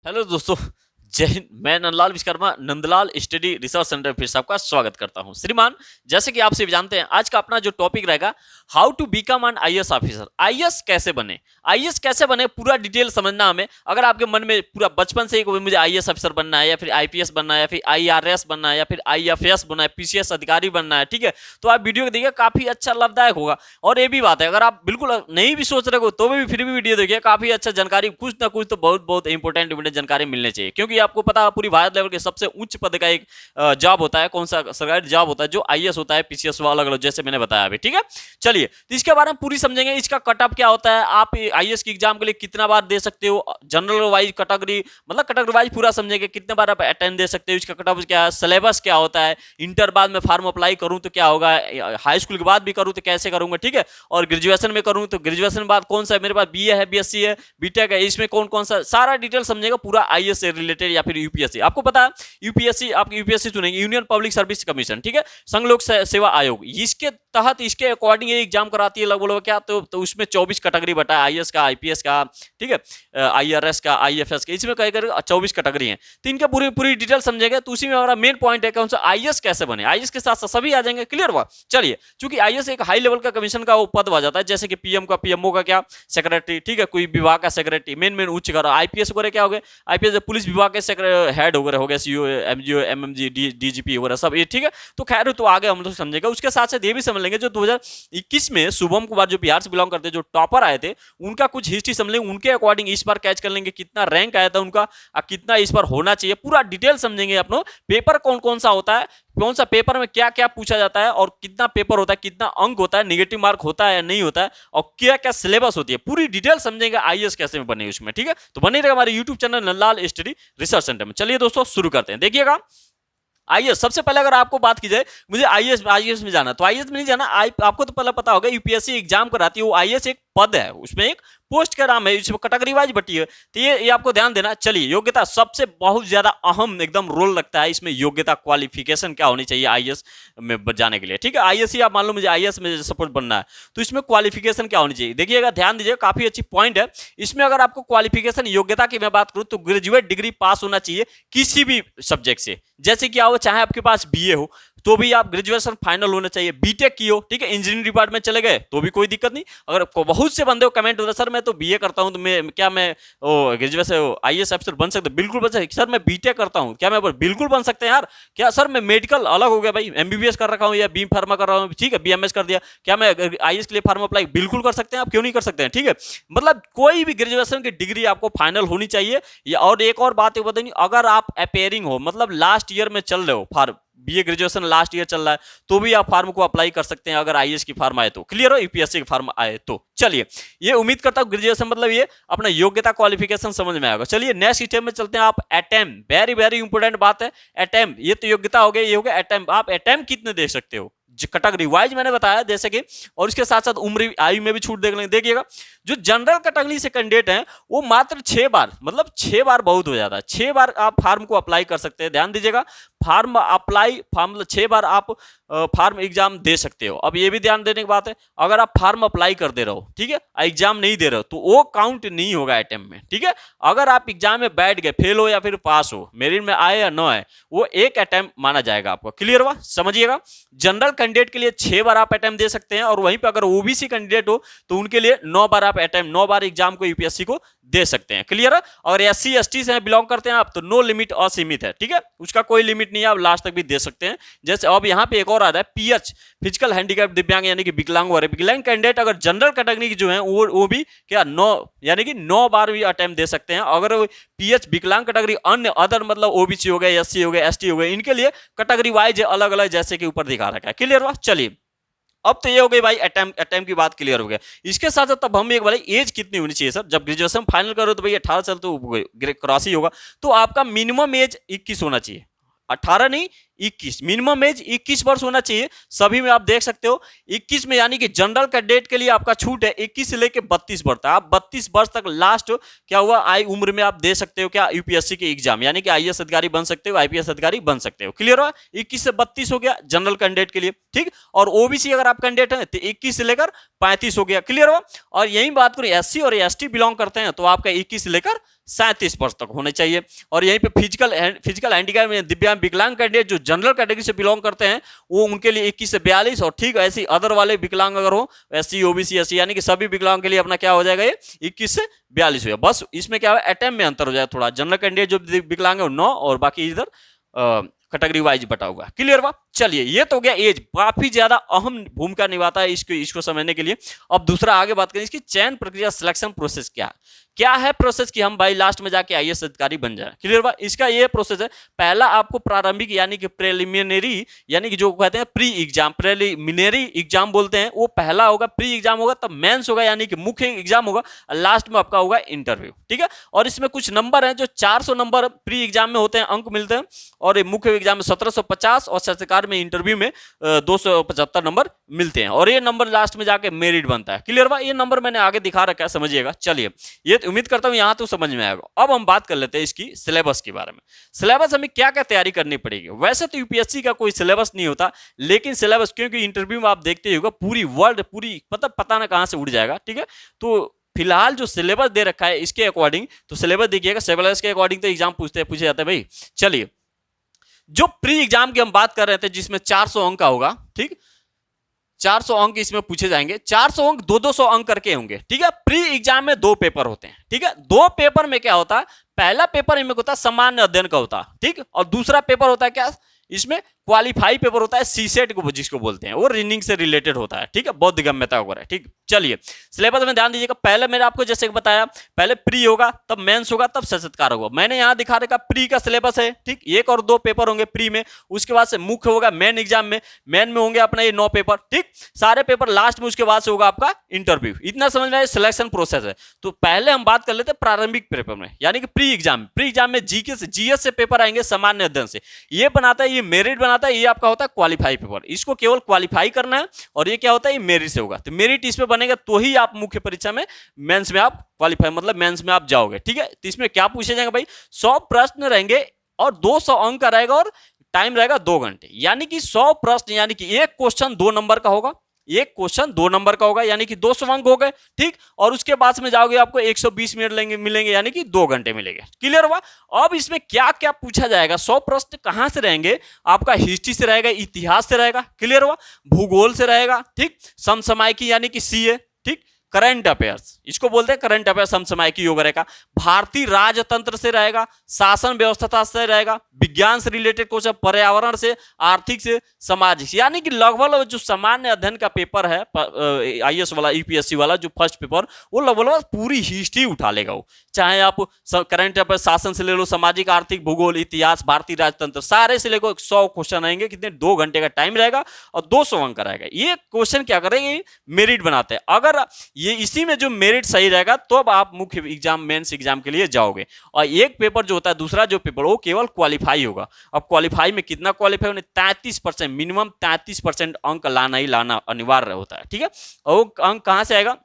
Hello दोस्तों। जय हिंद। मैं Nandlal Vishwakarma Nandlal study research centre फिर से आपका स्वागत करता हूं। श्रीमान, जैसे कि आप सभी जानते हैं, आज का अपना जो टॉपिक रहेगा, how to become an IAS officer. IAS कैसे बने, आईएएस कैसे बने, पूरा डिटेल समझना हमें। अगर आपके मन में पूरा बचपन से ही मुझे आईएएस ऑफिसर बनना है, या फिर आईपीएस बनना है, या फिर आईआरएस बनना है, या फिर आईएफएस बनना है, पीसीएस अधिकारी बनना है, ठीक है, तो आप वीडियो को देखिए, काफी अच्छा लाभदायक होगा। और ये भी बात है, अगर आप बिल्कुल नहीं भी सोच रहे हो तो भी फिर भी वीडियो देखिए, काफी अच्छा जानकारी, कुछ ना कुछ तो बहुत बहुत इंपॉर्टेंट जानकारी मिलनी चाहिए। क्योंकि आपको पता है, पूरी भारत लेवल के सबसे उच्च पद का एक जॉब होता है, कौन सा सरकारी जॉब होता है, जो आईएएस होता है, पीसीएस वाला, अलग अलग जैसे मैंने बताया अभी, ठीक है। चलिए, तो इसके बारे में पूरी समझेंगे। इसका कट ऑफ क्या होता है, आप आईएएस की एग्जाम के लिए कितना बार दे सकते हो, जनरल वाइज कैटेगरी, मतलब कैटेगरी वाइज पूरा समझेंगे, कितने बार आप अटेंड दे सकते हो, इसका कट ऑफ क्या है, सिलेबस क्या होता है, इंटर बाद में फॉर्म अप्लाई करूं तो क्या होगा, हाई स्कूल के बाद भी करूं तो कैसे करूंगा, ठीक है, और ग्रेजुएशन में करूं तो ग्रेजुएशन बाद कौन सा है, मेरे पास बीए है, बीएससी है, बीटेक है, इसमें कौन कौन सा, सारा डिटेल समझेगा पूरा आईएएस से रिलेटेड, या फिर यूपीएससी। आपको पता है, यूपीएससी, आप यूपीएससी सुनेंगे, यूनियन पब्लिक सर्विस कमीशन, ठीक है, संघ लोक सेवा आयोग, इसके तहत, इसके अकॉर्डिंग ये एग्जाम कराती है लगभग क्या, तो उसमें 24 कैटेगरी बटा है, आईएएस का, आईपीएस का, ठीक है, आईआरएस का, आईएफएस का, इसमें कई 24 कैटेगरी हैं। तो इनका पूरी पूरी डिटेल समझेगा। तो उसी में हमारा मेन पॉइंट है कौन सा, आईएएस कैसे बने, आईएएस के साथ साथ सभी आ जाएंगे। क्लियर हुआ। चलिए, चूंकि आईएएस एक हाई लेवल का कमीशन का वो पद हो जाता है, जैसे कि पीएम का, पीएमओ का क्या, सेक्रेटरी, ठीक है, कोई विभाग का सेक्रेटरी, मेन मेन उच्च कर, आईपीएस वगैरह क्या हो गए, आईपीएस पुलिस विभाग के हेड वगैरह हो गए, सीओ, एमजीओ, एमएमजी, डीजीपी वगैरह सब ये, ठीक है। तो खैर, तो आगे हम लोग समझेगा। उसके साथ साथ ये भी समझ लेंगे, जो 2021 में शुभम कुमार, जो बिहार से बिलोंग करते हैं, जो टॉपर आए थे, उनका कुछ हिस्ट्री समझ लेंगे, उनके अकॉर्डिंग इस बार कैच कर लेंगे कितना रैंक आया था उनका, और कितना इस बार होना चाहिए, पूरा डिटेल समझेंगे। अपनो पेपर कौन कौन सा होता है, कौन सा पेपर में क्या क्या पूछा जाता है, और कितना पेपर होता है, कितना अंक होता है, नेगेटिव मार्क होता है या नहीं होता है, और क्या क्या सिलेबस होती है, पूरी डिटेल समझेंगे आईएएस कैसे में बने उसमें, ठीक है। तो बने रहेगा हमारे YouTube channel Nandlal study research centre में। चलिए दोस्तों, शुरू करते हैं। देखिएगा, आईएएस सबसे पहले अगर आपको बात की जाए, मुझे आईएएस आईएएस में जाना, तो आईएएस में नहीं जाना, आपको तो पहले पता होगा, यूपीएससी एग्जाम कराती है वो, आईएएस एक पद है, उसमें एक पोस्ट का नाम है, इसमें कैटेगरी वाइज बटी है। तो ये आपको ध्यान देना। चलिए, योग्यता सबसे बहुत ज्यादा अहम एकदम रोल लगता है इसमें, योग्यता, क्वालिफिकेशन क्या होनी चाहिए आईएएस में जाने के लिए, ठीक है। आईएएस ही आप मान लो मुझे आईएएस में सपोज बनना है, तो इसमें क्वालिफिकेशन क्या होनी चाहिए, देखिएगा, ध्यान दीजिए, काफी अच्छी पॉइंट है इसमें। अगर आपको क्वालिफिकेशन, योग्यता की मैं बात करूं, तो ग्रेजुएट डिग्री पास होना चाहिए किसी भी सब्जेक्ट से। जैसे कि आओ, चाहे आपके पास बीए हो तो भी आप ग्रेजुएशन फाइनल होना चाहिए, बीटेक की हो, ठीक है, इंजीनियरिंग डिपार्टमेंट चले गए तो भी कोई दिक्कत नहीं। अगर बहुत से बंदे को कमेंट होता है, सर मैं तो बीए करता हूं, तो मैं ग्रेजुएशन आईएएस ऑफिसर बन सकता हूं? बिल्कुल बन सकते। सर मैं बीटेक करता हूं, क्या मैं बिल्कुल बन सकते हैं यार। क्या सर, मैं मेडिकल अलग हो गया भाई, एमबीबीएस कर रखा हूं या बी फार्मा कर रहा हूं, ठीक है, बीएमएस कर दिया, क्या मैं आईएएस के लिए फार्मा अप्लाई बिल्कुल कर सकते हैं? आप क्यों नहीं कर सकते हैं, ठीक है। मतलब कोई भी ग्रेजुएशन की डिग्री आपको फाइनल होनी चाहिए। और एक और बात बताइए, अगर आप अपेयरिंग हो, मतलब लास्ट ईयर में चल रहे हो, pharm BA graduation last year चल रहा है, तो भी आप फार्म को अप्लाई कर सकते हैं, अगर आईएएस की फार्म आए तो। क्लियर हो, यूपीएससी की फार्म आए तो। चलिए, ये उम्मीद करता हूं ग्रेजुएशन मतलब ये अपना योग्यता, क्वालिफिकेशन समझ में आएगा। चलिए, नेक्स्ट स्टेप में चलते हैं। आप अटेम्प्ट, वेरी वेरी इंपॉर्टेंट बात है, अटेम्प्ट, ये तो योग्यता हो गई, ये हो गया अटेम्प्ट। आप अटेम्प्ट कितने दे सकते हो, कैटेगरी वाइज मैंने बताया, जैसे कि, और इसके साथ साथ उम्र आयु में भी छूट देख लेंगे। देखिएगा, जो जनरल कैटेगरी से कैंडिडेट हैं, वो मात्र 6 बार, मतलब 6 बार बहुत हो जाता है, 6 बार आप फार्म को अप्लाई कर सकते हैं। ध्यान दीजिएगा, फार्म अप्लाई, फार्म 6 बार आप फार्म एग्जाम दे सकते हो। अब ये भी ध्यान देने की बात है, अगर आप फार्म अप्लाई कर दे रहे हो, ठीक है, एग्जाम नहीं दे रहे हो, तो वो काउंट नहीं होगा अटेम्प्ट में, ठीक है। अगर आप एग्जाम में बैठ गए, फेल हो या फिर पास हो, मेरिट में आए या न आए, वो एक अटेम्प्ट माना जाएगा आपको। क्लियर हुआ, समझिएगा। जनरल कैंडिडेट के लिए 6 बार आप अटेम्प्ट दे सकते हैं, और वहीं पर अगर ओबीसी कैंडिडेट हो तो उनके लिए 9 बार आप अटेम्प्ट, 9 बार एग्जाम को यूपीएससी को दे सकते हैं। क्लियर है। और एससी एसटी से बिलोंग करते हैं आप, तो नो लिमिट, असीमित है, ठीक है, उसका कोई लिमिट नहीं है, आप लास्ट तक भी दे सकते हैं। जैसे अब यहाँ पे एक और आता है पीएच, फिजिकल हैंडीकैप, दिव्यांग यानी कि विकलांग हो रहे, विकलांग कैंडिडेट अगर जनरल कैटेगरी की जो है वो भी क्या 9 यानी कि 9 बार भी अटेम्प्ट दे सकते हैं। अगर पीएच विकलांग कैटेगरी, अन्य अदर मतलब ओबीसी हो गए, एससी हो गए, एसटी हो गए, इनके लिए कैटेगरी वाइज अलग अलग, जैसे कि ऊपर दिखा रखा है। क्लियर हुआ। चलिए, अब तो ये हो गई भाई अटेम्प्ट की बात क्लियर हो गया। इसके साथ साथ तब हम एक वाले एज कितनी होनी चाहिए सर, जब ग्रेजुएशन फाइनल करो तो भाई 18 साल तो क्रॉस ही होगा, तो आपका मिनिमम एज 21 होना चाहिए, 18 नहीं 21, मिनिमम एज 21 वर्ष होना चाहिए। सभी में आप देख सकते हो 21 में, यानी कि जनरल कैडेट के लिए आपका छूट है 21 से लेके 32 वर्ष तक। आप 32 वर्ष तक लास्ट क्या हुआ आई उम्र में आप दे सकते हो क्या, यूपीएससी के एग्जाम, यानी कि आईएएस अधिकारी बन सकते हो, आईपीएस अधिकारी बन सकते हो। क्लियर हुआ। 21 से 32 हो गया जनरल कैंडिडेट के लिए, ठीक। और ओबीसी अगर आप कैंडिडेट हैं तो 21 से लेकर 35 हो गया। क्लियर हुआ। और यही बात करें एससी और एसटी बिलोंग करते हैं, तो आपका 21 से लेकर 37% तक होने चाहिए। और यहीं पे फिजिकल हैंडीकैप में दिव्यांग विकलांग कैंडिडेट जो जनरल कैटेगरी से बिलोंग करते हैं वो उनके लिए 21 से 42, और ठीक ऐसे अदर वाले विकलांग अगर हो SC OBC SC यानी कि सभी विकलांग के लिए अपना क्या हो जाएगा, ये 21 से 42 हो। बस इसमें क्या है, अटेम्प्ट में अंतर हो जाएगा थोड़ा, जनरल कैंडिडेट जो विकलांग है 9 और बाकी इधर कैटेगरी वाइज बटा हुआ। क्लियर हुआ? चलिए ये तो हो गया एज, काफी ज्यादा अहम भूमिका निभाता है इसको समझने के लिए। अब दूसरा आगे बात करें इसकी चयन प्रक्रिया, सिलेक्शन प्रोसेस क्या है प्रोसेस कि हम भाई लास्ट में जाके IAS अधिकारी बन जाए। क्लियर हुआ? इसका ये प्रोसेस है, पहला आपको प्रारंभिक यानी कि प्रीलिमिनरी यानी कि जो कहते हैं प्री एग्जाम, प्रीलिमिनरी एग्जाम बोलते हैं, वो पहला होगा, प्री एग्जाम होगा, तब मेंस होगा यानी कि मुख्य एग्जाम होगा, लास्ट में आपका होगा इंटरव्यू। ठीक है? और इसमें कुछ नंबर हैं जो 400 नंबर प्री एग्जाम में होते हैं, अंक मिलते हैं, और मुख्य एग्जाम में 1750 और सरकार में इंटरव्यू में 275 नंबर मिलते हैं, और ये नंबर लास्ट में जाके मेरिट बनता है। क्लियर हुआ? ये नंबर मैंने आगे दिखा रखा है, समझिएगा। चलिए ये उम्मीद करता हूं यहां तो समझ में आएगा। अब हम बात कर लेते हैं इसकी सिलेबस के बारे में। सिलेबस हमें क्या क्या तैयारी करनी पड़ेगी। वैसे तो यूपीएससी का कोई सिलेबस नहीं होता, लेकिन सिलेबस क्योंकि इंटरव्यू में आप देखते होगा पूरी वर्ल्ड पूरी पता ना कहां से उड़ जाएगा। ठीक है? तो फिलहाल जो सिलेबस दे रखा है इसके अकॉर्डिंग तो सिलेबस देखिएगा, सिलेबस के अकॉर्डिंग तो एग्जाम पूछे जाते हैं भाई। चलिए जो प्री एग्जाम की हम बात कर रहे थे जिसमें 400 अंक का होगा, ठीक, 400 अंक इसमें पूछे जाएंगे, 400 अंक 200 अंक करके होंगे। ठीक है? प्री एग्जाम में 2 पेपर होते हैं। ठीक है? 2 पेपर में क्या होता है, पहला पेपर इनमें होता है सामान्य अध्ययन का होता है, ठीक, और दूसरा पेपर होता है क्या, इसमें क्वालिफाई पेपर होता है, सीसेट को जिसको बोलते हैं, वो रीजनिंग से रिलेटेड होता है। ठीक है? बौद्ध गम्यता वगैरह। ठीक, चलिए सिलेबस में ध्यान दीजिएगा। पहले मैंने आपको जैसे बताया, पहले प्री होगा, तब मेंस होगा, तब साक्षात्कार होगा। मैंने यहां दिखा रखा प्री का सिलेबस है, ठीक, 1 और 2 पेपर होंगे प्री में, उसके बाद से मुख्य होगा मेन एग्जाम में, मेन में होंगे अपना ये 9 पेपर, ठीक, सारे पेपर लास्ट में, उसके बाद से होगा आपका इंटरव्यू। इतना समझ में आया, सिलेक्शन प्रोसेस है। तो पहले हम बात कर लेते हैं प्रारंभिक पेपर में, यानी कि प्री एग्जाम में जीके से जीएस से पेपर आएंगे, सामान्य अध्ययन से, ये बनाता है, ये मेरिट बनाता है, ये आपका होता है क्वालिफाई पेपर। इसको केवल क्वालिफाई करना है, और ये क्या होता है, ये मेरिट से होगा। तो मेरिट इसमें बनेगा तो ही आप मुख्य परीक्षा में मेंस में आप क्वालिफाई मतलब मेंस में आप जाओगे। ठीक है? तो इसमें क्या पूछे जाएंगे भाई, 100 प्रश्न रहेंगे और 200 अंक का रहेगा, और टाइम रहेगा 2 घंटे। यानी कि 100 प्रश्न यानी कि एक क्वेश्चन 2 नंबर का होगा, एक क्वेश्चन 2 नंबर का होगा, यानी कि 200 अंक हो गए। ठीक, और उसके बाद में जाओगे आपको 120 मिनट मिलेंगे, यानी कि 2 घंटे मिलेंगे। क्लियर हुआ? अब इसमें क्या क्या पूछा जाएगा, 100 प्रश्न कहां से रहेंगे, आपका हिस्ट्री से रहेगा, इतिहास से रहेगा, क्लियर हुआ, भूगोल से रहेगा, ठीक, समसामयिकी यानी कि CA, ठीक, करंट अफेयर्स, इसको बोलते हैं करंट अफेयर्स, समसामयिकी योग रहेगा, भारतीय राजतंत्र से रहेगा, शासन व्यवस्था से रहेगा, विज्ञान से रिलेटेड क्वेश्चन, पर्यावरण से, आर्थिक से, सामाजिक से, यानी कि लगभग जो सामान्य अध्ययन का पेपर है IAS वाला, यूपीएससी वाला जो फर्स्ट पेपर, वो लगभग पूरी हिस्ट्री उठा लेगा वो, चाहे आप करंट अफेयर शासन से ले लो, सामाजिक, आर्थिक, भूगोल, इतिहास, भारतीय राजतंत्र, सारे से लेकर 100 क्वेश्चन आएंगे, कितने, 2 घंटे का टाइम रहेगा और 200 अंक रहेगा। ये क्वेश्चन क्या करेंगे, मेरिट बनाते हैं। अगर ये इसी में जो मेरिट सही रहेगा तो अब आप मुख्य एग्जाम मेंस एग्जाम के लिए जाओगे। और एक पेपर जो होता है, दूसरा जो पेपर, वो केवल क्वालिफाई होगा। अब क्वालिफाई में कितना क्वालिफाई होने, 33%, मिनिमम 33% अंक लाना ही लाना अनिवार्य होता है। ठीक है? और अंक कहां से आएगा,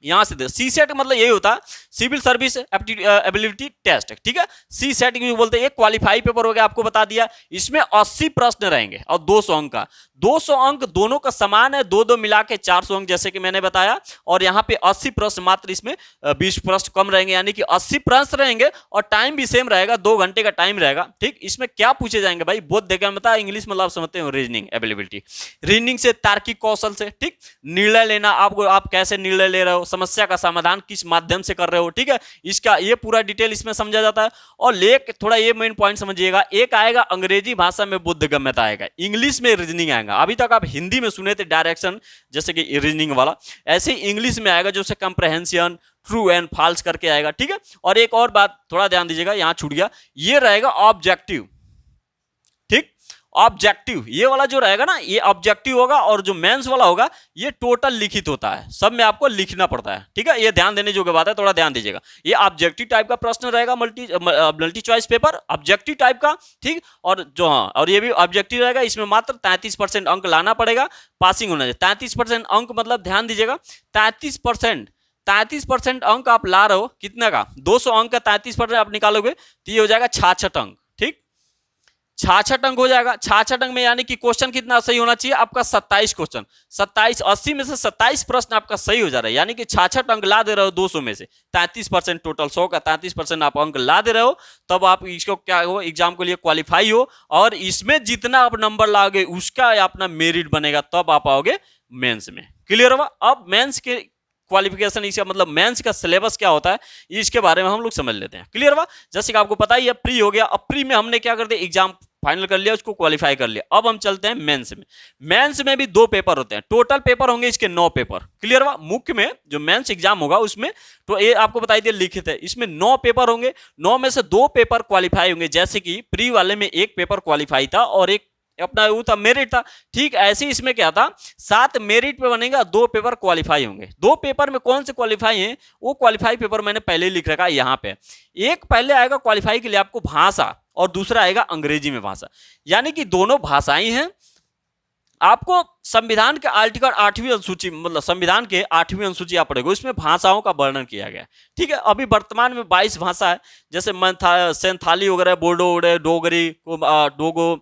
यहां से CSET मतलब यही होता है, सिविल सर्विस एबिलिटी टेस्ट। ठीक है? CSET क्यों बोलते हैं, ये क्वालिफाई पेपर हो गया, आपको बता दिया। इसमें 80 प्रश्न रहेंगे और 200 अंक का, 200 अंक दोनों का समान है, 2-2 मिला के 400 अंक जैसे कि मैंने बताया। और यहाँ पे 80 प्रश्न मात्र, इसमें 20 प्रश्न कम रहेंगे, यानी कि 80 प्रश्न रहेंगे और टाइम भी सेम रहेगा, 2 घंटे का टाइम रहेगा। ठीक, इसमें क्या पूछे जाएंगे भाई, बोध देखा बता, इंग्लिश मतलब आप समझते हो, रीजनिंग एबिलिटी, रीजनिंग से, तार्किक कौशल से, ठीक, निर्णय लेना, आप कैसे निर्णय ले रहे हो, समस्या का समाधान किस माध्यम से कर रहे हो। ठीक है? इसका ये पूरा डिटेल इसमें समझा जाता है। और थोड़ा ये मेन पॉइंट समझिएगा, एक आएगा अंग्रेजी भाषा में बोधगम्यता आएगा, इंग्लिश में रीजनिंग आएगा। अभी तक आप हिंदी में सुने थे डायरेक्शन जैसे कि रीजनिंग वाला, ऐसे इंग्लिश में आएगा जो से कंप्रहेंशन, ट्रू एंड फॉल्स करके आएगा। ठीक है? और एक और बात थोड़ा ध्यान दीजिएगा, यहां छूट गया, ये रहेगा ऑब्जेक्टिव। ठीक, ऑब्जेक्टिव ये वाला जो रहेगा ना, ये ऑब्जेक्टिव होगा, और जो मेंस वाला होगा ये टोटल लिखित होता है, सब में आपको लिखना पड़ता है। ठीक है? ये ध्यान देने जो बात है, थोड़ा ध्यान दीजिएगा। ये ऑब्जेक्टिव टाइप का प्रश्न रहेगा, multi choice paper objective type का। ठीक, और जो और ये भी ऑब्जेक्टिव रहेगा, इसमें मात्र 33% अंक लाना पड़ेगा, पासिंग होना चाहिए। 33% अंक मतलब ध्यान दीजिएगा, 33% अंक आप ला रहे हो, कितना का, 200 अंक का 33% आप निकालोगे तो ये हो जाएगा 66 अंक। ठीक, 66 अंक हो जाएगा। 66 अंक में यानी कि क्वेश्चन कितना सही होना चाहिए आपका 27 क्वेश्चन, 27 80 में से 27 प्रश्न आपका सही हो जा रहा है, यानी कि 66 अंक ला दे रहे हो 200 में से, 33% टोटल 100 का 33% आप अंक ला दे रहे हो, तब आप इसको क्या हो एग्जाम के लिए क्वालिफाई हो, और इसमें जितना आप नंबर लाओगे उसका अपना मेरिट बनेगा, तब आप आओगे मेंस में। क्लियर हुआ? अब मेंस के क्वालिफिकेशन, इसका मतलब मेंस का सिलेबस क्या होता है इसके बारे में हम लोग समझ लेते हैं। क्लियर हुआ? जैसे कि आपको पता ही है प्री हो गया, अब प्री में हमने क्या कर दिया, एग्जाम फाइनल कर लिया, उसको क्वालिफाई कर लिया। अब हम चलते हैं मेंस में। मेंस में भी 2 पेपर होते हैं, टोटल पेपर होंगे इसके 9 पेपर। क्लियर हुआ? मुख्य में जो मेंस एग्जाम होगा उसमें तो ये आपको बताई दिया लिखित है, इसमें 9 पेपर होंगे, 9 में से 2 पेपर क्वालिफाई होंगे, जैसे कि प्री वाले में 1 पेपर क्वालिफाई था और एक अपना वो था मेरिट था। ठीक ऐसे ही इसमें क्या था, 7 मेरिट पे बनेगा, 2 पेपर क्वालिफाई होंगे। 2 पेपर में कौन से क्वालिफाई हैं, वो क्वालिफाई पेपर मैंने पहले ही लिख रखा है यहाँ पे। एक पहले आएगा क्वालिफाई के लिए आपको भाषा, और दूसरा आएगा अंग्रेजी में भाषा, यानी कि दोनों भाषाएं हैं। आपको संविधान के आर्टिकल 8वीं अनुसूची, मतलब संविधान के 8वीं अनुसूची आप पढ़ेगा, उसमें भाषाओं का वर्णन किया गया है। ठीक है, अभी वर्तमान में 22 भाषा है, जैसे सेंथाली वगैरह, बोडो वगैरह, डोगरी, डोगो,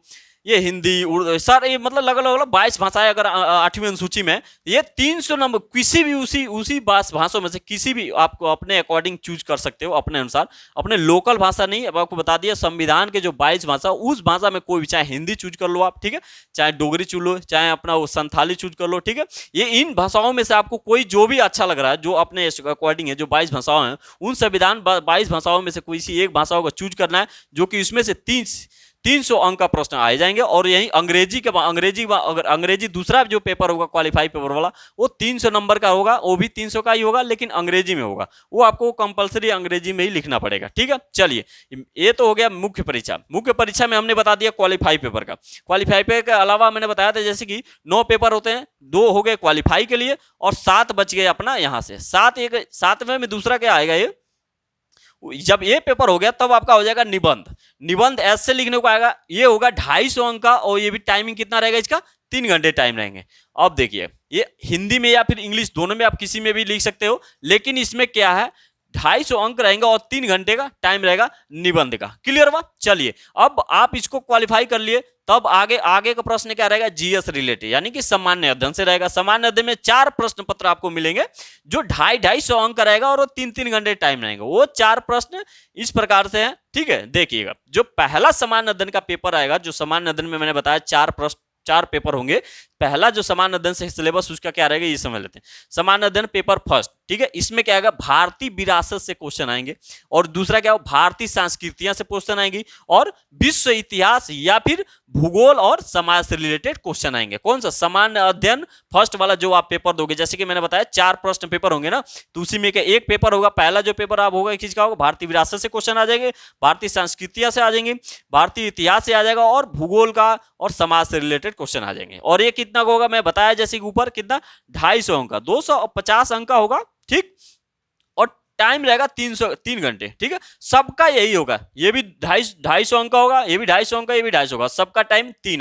ये हिंदी, उर्दू, सर ये मतलब लगभग 22 भाषाएं अगर 8वीं अनुसूची में, ये 300 नंबर किसी भी उसी भाषाओं में से किसी भी आपको अपने अकॉर्डिंग चूज कर सकते हो, अपने अनुसार, अपने लोकल भाषा नहीं। अब आपको बता दिया संविधान के जो 22 भाषा, उस भाषा में कोई भी, चाहे हिंदी चूज कर लो आप, ठीक है, चाहे डोगरी चूज लो, चाहे अपना वो संथाली चूज कर लो, ठीक है। ये इन भाषाओं में से आपको कोई जो भी अच्छा लग रहा है, जो अपने अकॉर्डिंग है, जो 22 भाषाओं हैं, उन संविधान 22 भाषाओं में से कोई सी एक भाषाओं को चूज करना है, जो कि इसमें से 300 अंक का प्रश्न आए जाएंगे। और यही अंग्रेजी दूसरा जो पेपर होगा क्वालिफाई पेपर वाला, वो 300 नंबर का होगा, वो भी 300 का ही होगा, लेकिन अंग्रेजी में होगा, वो आपको कंपलसरी अंग्रेजी में ही लिखना पड़ेगा। ठीक है, चलिए ये तो हो गया मुख्य परीक्षा। मुख्य परीक्षा में हमने बता दिया क्वालिफाई पेपर का। क्वालिफाई पेपर के अलावा मैंने बताया था जैसे कि 9 पेपर होते हैं, 2 हो गए क्वालिफाई के लिए और 7 बच गए अपना यहाँ से। 7वें में दूसरा क्या आएगा, ये जब ये पेपर हो गया तब आपका हो जाएगा निबंध। निबंध ऐसे लिखने को आएगा, ये होगा 250 अंक का, और ये भी टाइमिंग कितना रहेगा इसका, 3 घंटे टाइम रहेंगे। अब देखिए ये हिंदी में या फिर इंग्लिश दोनों में आप किसी में भी लिख सकते हो, लेकिन इसमें क्या है 250 अंक रहेंगे और 3 घंटे का टाइम रहेगा निबंध का। क्लियर हुआ? चलिए अब आप इसको क्वालिफाई कर लिए, तब आगे का प्रश्न क्या रहेगा, जीएस रिलेटेड, यानी कि सामान्य अध्ययन से रहेगा। सामान्य अध्ययन में 4 प्रश्न पत्र आपको मिलेंगे, जो 250 अंक का रहेगा और 3-3 घंटे टाइम रहेंगे। वो 4 प्रश्न इस प्रकार से हैं। ठीक है, देखिएगा जो पहला सामान्य अध्ययन का पेपर आएगा, जो सामान्य अध्ययन में मैंने बताया 4 पेपर होंगे। पहला जो सामान्य अध्ययन से सिलेबस उसका क्या रहेगा ये समझ लेते हैं। सामान्य अध्ययन पेपर फर्स्ट, ठीक है, इसमें क्या आएगा, भारतीय विरासत से क्वेश्चन आएंगे, और दूसरा क्या हो, भारतीय संस्कृतियां से क्वेश्चन आएंगी, और विश्व इतिहास या फिर भूगोल और समाज से रिलेटेड क्वेश्चन आएंगे। कौन सा, सामान्य अध्ययन फर्स्ट वाला जो आप पेपर दोगे, जैसे कि मैंने बताया 4 प्रश्न पेपर होंगे ना, तो उसी में एक पेपर होगा। पहला जो पेपर आप होगा किसका होगा, भारतीय विरासत से क्वेश्चन आ जाएंगे, भारतीय संस्कृतियां से आ जाएंगे, भारतीय इतिहास से आ जाएगा, और भूगोल का और समाज से रिलेटेड क्वेश्चन आ जाएंगे। और ये कितना का होगा, मैं बताया जैसे कि ऊपर कितना 250 अंक का, 250 अंक का होगा। ठीक, और टाइम रहेगा 3 घंटे। ठीक है, सबका यही होगा, ये भी 250 अंक का होगा, ये भी 250 अंक का, ये भी 250 होगा, सबका टाइम 3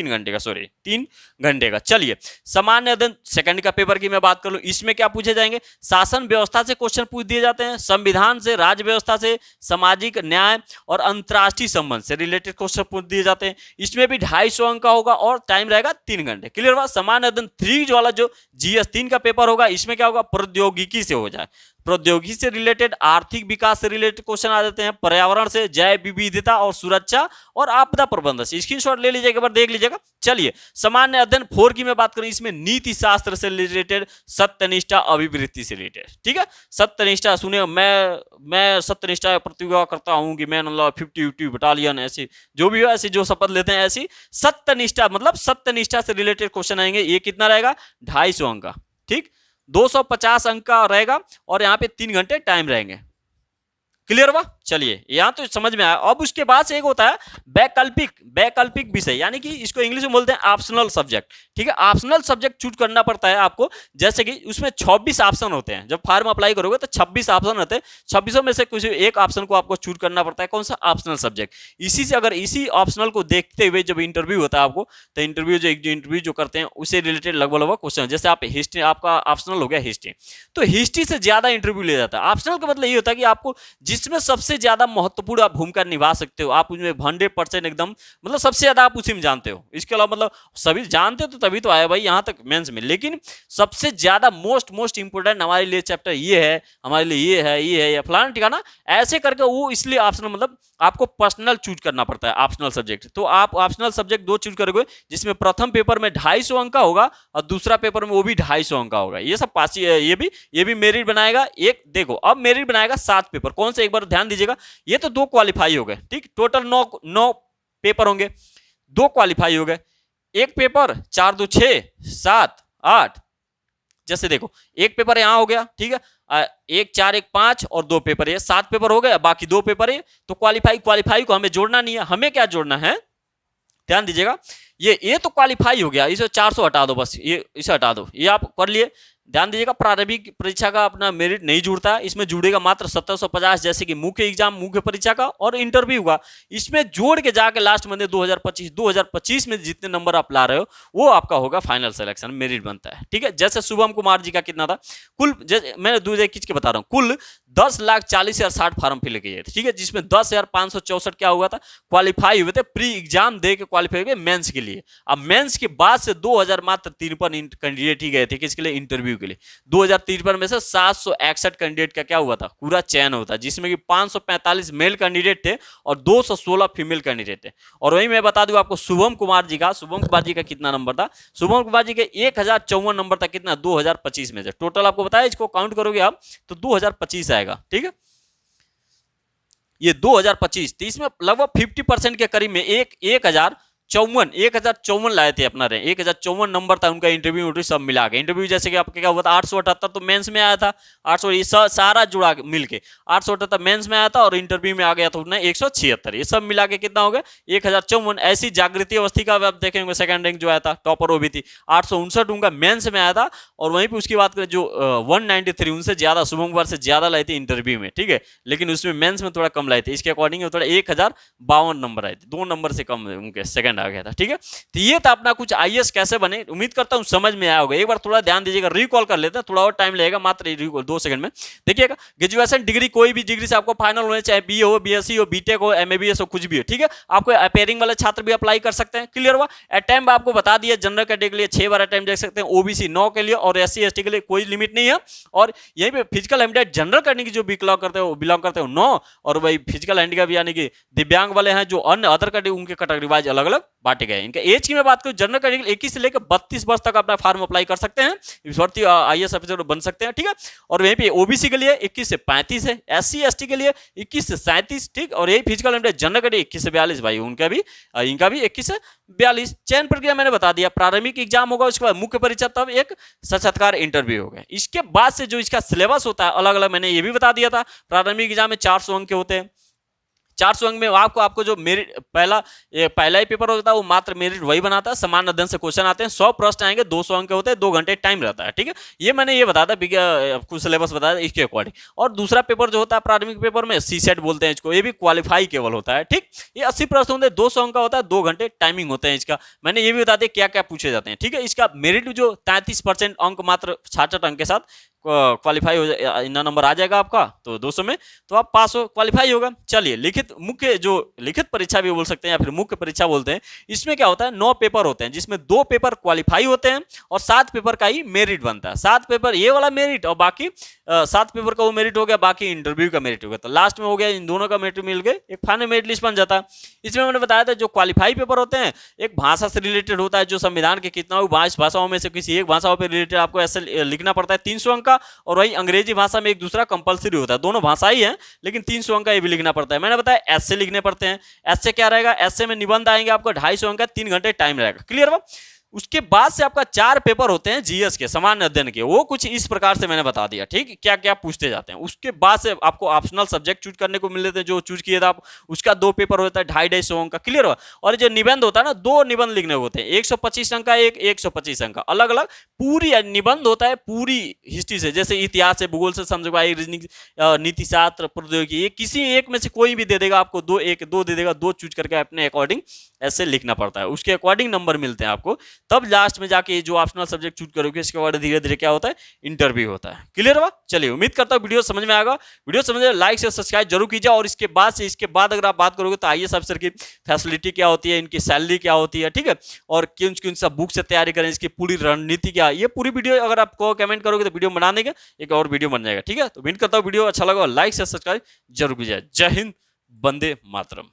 घंटे का, सॉरी 3 घंटे का। चलिए सामान्य अध्ययन सेकंड का पेपर की मैं बात कर लूं, इसमें क्या पूछे जाएंगे, शासन व्यवस्था से क्वेश्चन पूछ दिए जाते हैं, संविधान से, राज्य व्यवस्था से, सामाजिक न्याय और अंतर्राष्ट्रीय संबंध से रिलेटेड क्वेश्चन पूछ दिए जाते हैं। इसमें भी 250 अंक का होगा और टाइम रहेगा 3 घंटे। क्लियर हुआ? सामान्य अध्ययन 3 वाला जो जीएस 3 का पेपर होगा, इसमें क्या होगा, प्रौद्योगिकी से हो जाए, प्रौद्योगिकी से रिलेटेड, आर्थिक विकास से रिलेटेड क्वेश्चन आ जाते हैं, पर्यावरण से, जैव विविधता और सुरक्षा और आपदा प्रबंधन से। स्क्रीनशॉट ले लीजिएगा, एक बार देख लीजिएगा। चलिए सामान्य अध्ययन 4 की मैं बात करूं, इसमें नीति शास्त्र से रिलेटेड, सत्यनिष्ठा, अभिवृत्ति से रिलेटेड। ठीक है, सत्यनिष्ठा सुनिए, मैं सत्यनिष्ठा प्रतिज्ञा करता हूं कि मैं 50-50 बटालियन, ऐसे जो भी हो, ऐसे जो शपथ लेते हैं, ऐसी सत्यनिष्ठा, मतलब सत्यनिष्ठा से रिलेटेड क्वेश्चन आएंगे। ये कितना रहेगा, 250 अंक का। ठीक, 250 अंक का रहेगा और यहाँ पे 3 घंटे टाइम रहेंगे। क्लियर हुआ? चलिए यहां तो समझ में आया। अब उसके बाद से एक होता है वैकल्पिक विषय, यानी कि इसको इंग्लिश में बोलते हैं ऑप्शनल सब्जेक्ट। ठीक है, ऑप्शनल सब्जेक्ट चूज करना पड़ता है आपको, जैसे कि उसमें 26 ऑप्शन होते हैं। जब फॉर्म अप्लाई करोगे तो 26 ऑप्शन होते हैं, 26 में से किसी एक ऑप्शन को आपको चूज करना पड़ता है। कौन सा, ऑप्शनल सब्जेक्ट। इसी से अगर इसी ऑप्शनल को देखते हुए जब इंटरव्यू होता है आपको, तो इंटरव्यू जो करते हैं उससे रिलेटेड लगभग क्वेश्चन, जैसे आप हिस्ट्री, आपका ऑप्शनल हो गया हिस्ट्री, तो हिस्ट्री से ज्यादा इंटरव्यू ले जाता है। ऑप्शनल का मतलब ये होता है कि आपको जिस जिसमें सबसे ज्यादा महत्वपूर्ण आप भूमिका निभा सकते हो, आप उसमें 100% एकदम मतलब सबसे ज्यादा आप उसी में जानते हो। इसके अलावा मतलब सभी जानते हो तो तभी तो आए भाई यहाँ तक मेंस में, लेकिन सबसे ज्यादा मोस्ट इंपोर्टेंट हमारे लिए चैप्टर ये है, हमारे लिए ये है या फलाना ठिकाना ऐसे करके वो इसलिए ऑप्शनल मतलब आपको पर्सनल चूज करना पड़ता है ऑप्शनल सब्जेक्ट। तो आप ऑप्शनल सब्जेक्ट 2 चूज करोगे, जिसमें प्रथम पेपर में 250 अंक का होगा और दूसरा पेपर में वो भी 250 अंक का होगा। ये सब पास ये भी मेरिट बनाएगा। एक देखो अब मेरिट बनाएगा 7 पेपर, कौन से एक बार ध्यान दीजिएगा, ये तो 2 क्वालिफाई हो गए, ठीक, टोटल 9 पेपर होंगे, 2 क्वालिफाई हो गए, एक पेपर 4 2 6 7 8, जैसे देखो एक पेपर यहाँ हो गया, ठीक है, 1 4 1 5 और 2 पेपर, ये 7 पेपर हो गए, बाकी 2 पेपर है। तो क्वालिफाई को हमें जोड़ना नहीं है, हमें क्या जोड़ना है, ध्यान दीजिएगा, ये तो क्वालिफाई हो गया, इसे 400 हटा दो, बस ये इसे हटा दो, ये आप कर लिए। ध्यान दीजिएगा प्रारंभिक परीक्षा का अपना मेरिट नहीं जुड़ता है, इसमें जुड़ेगा मात्र 1750, जैसे कि मुख्य एग्जाम मुख्य परीक्षा का और इंटरव्यू का, इसमें जोड़ के जाके लास्ट में 2025 में जितने नंबर आप ला रहे हो वो आपका होगा फाइनल सिलेक्शन, मेरिट बनता है, ठीक है। जैसे शुभम कुमार जी का कितना था कुल, मैंने 2000 खींच के बता रहा हूँ, कुल 10,40,060 फार्म फिल किए थे, ठीक है, जिसमें 10,564 क्या हुआ था, क्वालिफाई हुए थे, प्री एग्जाम दे के क्वालिफाई हुए मेंस के लिए। अब मेंस के बाद से 2000 मात्र 53 कैंडिडेट ही गए थे किसके लिए, इंटरव्यू के लिए। 2053 में से 761 कैंडिडेट का क्या हुआ था, पूरा चयन होता, जिसमें कि 545 मेल कैंडिडेट थे और 216 फीमेल कैंडिडेट थे। और वही मैं बता दूं आपको शुभम कुमार जी का कितना नंबर था, शुभम कुमार जी के 1054 नंबर था, कितना 2025 में से, टोटल आपको बताया, इसको काउंट करोगे आप तो 2025 आएगा, ठीक है, ये 2025, तो इसमें लगभग 50% के करीब में 1054 लाए थे अपना रैंक, 1054 नंबर था उनका, इंटरव्यू सब मिला के। इंटरव्यू जैसे कि आपका क्या हुआ था 878 तो मेंस में आया था, 800 ये सारा जुड़ा मिलके 878 मेंस में आया था और इंटरव्यू में आ गया था उन्हें 176, ये सब मिला के कितना हो गया 1054। ऐसी जागृति अवस्थी का आप देखेंगे सेकंड रैंक जो आया था, टॉपर वो भी थी, 859 उनका मेंस में आया था। और वहीं पर उसकी बात करें जो 193 उनसे ज्यादा शुभम कुमार से ज्यादा लाए थे इंटरव्यू में, ठीक है, लेकिन उसमें मेंस में थोड़ा कम लाए थे, इसके अकॉर्डिंग थोड़ा 1052 नंबर आए थे, 2 नंबर से कम उनके सेकंड आ गया था, ठीक है। तो ये था अपना कुछ आईएएस कैसे बने, उम्मीद करता हूं समझ में आया होगा। एक बार थोड़ा ध्यान दीजिएगा, रिकॉल कर लेते हैं, थोड़ा और टाइम लगेगा, मात्र रिकॉल 2 सेकंड में। देखिएगा ग्रेजुएशन डिग्री कोई भी डिग्री से आपको फाइनल होने, चाहे बीए हो, बीएससी हो, बीटेक हो, एमएबीएस हो, कुछ भी हो, ठीक है। आपको अपेयरिंग वाले छात्र भी अप्लाई कर सकते हैं, क्लियर हुआ। अटेम्प्ट आपको बता दिया, जनरल कैटेगरी के लिए 6 बार अटेम्प्ट दे सकते हैं, ओबीसी 9 के लिए और एससी एसटी के लिए कोई लिमिट नहीं है। और यहीं पे फिजिकल हैंडिकैप जनरल करने की जो बिलोंग करते हो 9, और वही फिजिकल हैंडिकैप यानी कि दिव्यांग वाले हैं जो अन्य अदर कैटेगरी, उनके कैटेगरी वाइज अलग अलग बांटे गए। इनका एज की मैं बात करूं, जनरल कैटेगरी 21 से लेकर 32 वर्ष तक अपना फॉर्म अप्लाई कर सकते हैं, भर्ती आईएएस ऑफिसर बन सकते हैं, ठीक है। और वहीं पे ओबीसी के लिए 21 से 35 है, एससी एसटी के लिए 21 से 37, ठीक। और यही फिजिकल हैंडिकैप जनरल कैटेगरी 21 से 42 भाई, उनका भी इनका भी 21 से 42। चयन प्रक्रिया मैंने बता दिया, प्रारंभिक एग्जाम होगा, उसके बाद मुख्य परीक्षा, तब एक साक्षात्कार इंटरव्यू होगा। इसके बाद से जो इसका सिलेबस होता है अलग अलग, मैंने ये भी बता दिया था। प्रारंभिक एग्जाम में 400 अंक के होते हैं, 400 अंक में आपको जो मेरिट पहला ही पेपर होता है वो मात्र मेरिट वही बनाता है, समान अध्ययन से क्वेश्चन आते हैं, 100 प्रश्न आएंगे, 200 अंक के होते हैं, 2 घंटे टाइम रहता है, ठीक है। ये मैंने ये बताया था, कुछ सिलेबस बताया था इसके अकॉर्डिंग। और दूसरा पेपर जो होता है प्रारंभिक पेपर में सीसेट बोलते हैं इसको, ये भी क्वालिफाई केवल होता है, ठीक। ये 80 प्रश्न होते हैं, 200 अंक का होता है, 2 घंटे टाइमिंग होते हैं इसका। मैंने ये भी बता दिया क्या क्या पूछे जाते हैं, ठीक है। इसका मेरिट जो 33% अंक मात्र 66 अंक के साथ क्वालिफाई हो जाए, इतना नंबर आ जाएगा आपका, तो 200 में तो आप पास हो, क्वालिफाई होगा। चलिए लिखित परीक्षा भी बोल सकते हैं या फिर मुख्य परीक्षा बोलते हैं। इसमें क्या होता है 9 पेपर होते हैं, जिसमें 2 पेपर क्वालिफाई होते हैं और 7 पेपर का ही मेरिट बनता है। 7 पेपर ये वाला मेरिट और बाकी 7 पेपर का वो मेरिट हो गया, बाकी इंटरव्यू का मेरिट हो गया। तो लास्ट में हो गया इन दोनों का मेरिट मिल गए, एक फाइनल मेरिट लिस्ट बन जाता है। इसमें मैंने बताया था जो क्वालिफाई पेपर होते हैं, एक भाषा से रिलेटेड होता है, जो संविधान के कितना 22 भाषाओं में से किसी एक भाषाओं पर रिलेटेड आपको ऐसे लिखना पड़ता है 300 अंक का। और वही अंग्रेजी भाषा में एक दूसरा कंपलसरी होता है, दोनों भाषा ही है लेकिन 300 अंक का ये भी लिखना पड़ता है। मैंने बताया ऐसे लिखने पड़ते हैं। ऐसे क्या रहेगा, ऐसे में निबंध आएंगे आपको 250 अंक का, 3 घंटे टाइम रहेगा, क्लियर हुआ। उसके बाद से आपका 4 पेपर होते हैं जीएस के, सामान्य अध्ययन के, वो कुछ इस प्रकार से मैंने बता दिया, ठीक, क्या क्या पूछते जाते हैं। उसके बाद से आपको ऑप्शनल सब्जेक्ट चूज करने को मिलते हैं, जो चूज किए था आप, उसका 2 पेपर होता है 250 अंक का, क्लियर हुआ। और जो निबंध होता है ना, 2 निबंध लिखने होते हैं, 125 अंक का, 125 अंक का, अलग अलग पूरी निबंध होता है पूरी हिस्ट्री से, जैसे इतिहास से, भूगोल से, समझवाई, नीति शास्त्र, प्रौद्योगिकी, ये किसी एक में से कोई भी दे देगा आपको, 2 दे देगा, 2 चूज करके अपने अकॉर्डिंग ऐसे लिखना पड़ता है। उसके अकॉर्डिंग नंबर मिलते हैं आपको। तब लास्ट में जाके जो ऑप्शनल सब्जेक्ट चूज करोगे इसके बाद धीरे धीरे क्या होता है, इंटरव्यू होता है। क्लियर हुआ? चलिए, उम्मीद करता हूँ वीडियो समझ में आएगा। वीडियो समझ में लाइक से सब्सक्राइब जरूर कीजिए। और इसके बाद अगर आप बात करोगे तो आईएएस ऑफिसर की फैसिलिटी क्या होती है, इनकी सैलरी क्या होती है, ठीक है, और किन किन सा बुक से तैयारी करें, इसकी पूरी रणनीति क्या है, ये पूरी वीडियो अगर आपको कमेंट करोगे तो वीडियो बनाने का एक और वीडियो बन जाएगा। ठीक है, तो उम्मीद करता हूँ वीडियो अच्छा लगा, लाइक से सब्सक्राइब जरूर कीजिए। जय हिंद, वंदे मातरम।